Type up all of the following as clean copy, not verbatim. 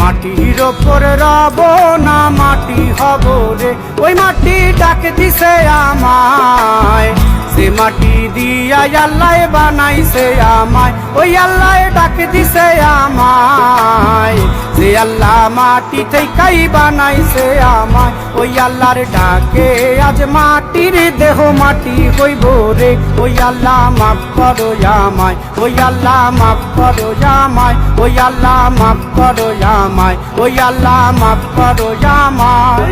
মাটির ওপর রব না মাটি হব রে, ওই মাটি ডাক দিছে আমায়। সে মাটি দিয়া আল্লাহ বানাইছে আমায়, ওই আল্লাহ ডাক দিছে আমায়। যে আল্লাহ মাটি থেকেই বানাইছে আমায়, ওই আল্লাহর ডাকে আজ মাটির দেহ মাটি হইব রে। ওই আল্লাহ মাফ করো আমায়, ওই আল্লাহ মাফ করো আমায়, ওই আল্লাহ মাফ করো আমায়, ওই আল্লাহ মাফ করো আমায়।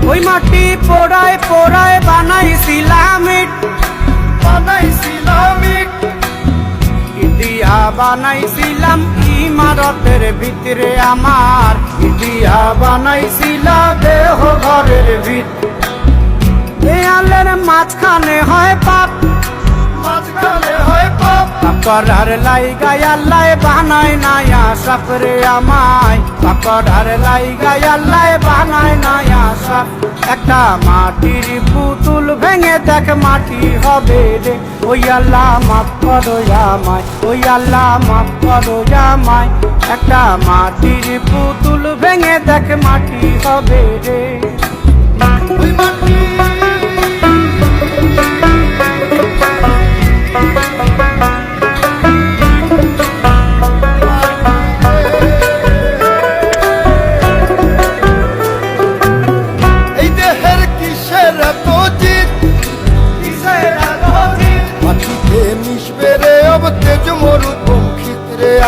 ওই মাটি পোড়ায় পোড়ায় বানাইছিলাম ইট, দিয়া বানাইছিলাম ইমারতের ভিতরে আমার, দিয়া বানাইছিলাম দেহ ঘরের ভিত। দেয়ালের মাঝখানে হয় পাপ, মাঝখানে হয় পাপ, করার লাইগায় আল্লাহ বানায় নাই আশাপ রে আমায়। করার লাইগায় আল্লাহ বানায় নাই আশাপ। একটা মাটির পুতুল ভেঙে দেখ মাটি হবে রে, ওই আল্লাহ মাফ করো আমায়, ওই আল্লাহ মাফ করো আমায়। একটা মাটির পুতুল ভেঙে দেখ মাটি হবে রে। ওই মাটি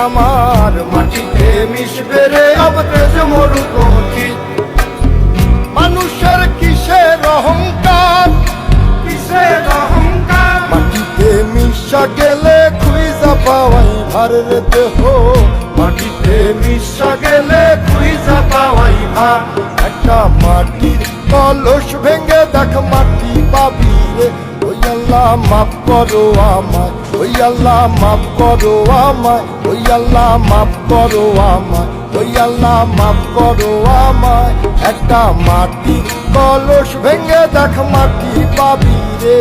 আমার, মাটিতে মিশবে রে অব তেজ মরুপঙ্খিত। মানুষের কিসের অহংকার, কিসের অহংকার, মাটিতে মিশা গেলে খুঁজা পাওয়াই ভার রে দেহ। মাটিতে মিশা গেলে খুঁজা পাওয়াই ভার। একটা মাটির কলস ভেঙে দেখ মাটি পাবি রে, ওই আল্লাহ মাফ করো আমায়, ওই আল্লাহ মাফ করো আমায়, ওই আল্লাহ মাফ করো আমায়, ওই আল্লাহ মাফ করো আমায়। একটা মাটির কলস ভেঙে দেখ মাটি পাবি রে।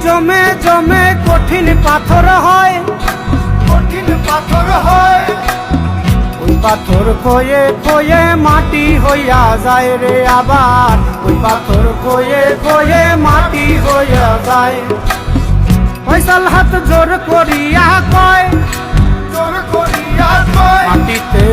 জমে জমে কঠিন পাথর হয়, কঠিন পাথর হয়। ওই পাথর কয়ে কয়ে মাটি হইয়া যায় রে আবার, ওই পাথর কয়ে কয়ে মাটি হইয়া যায়। ফয়সাল হাত জোর করিয়া কয়, জোর করিয়া কয়, মাটিতে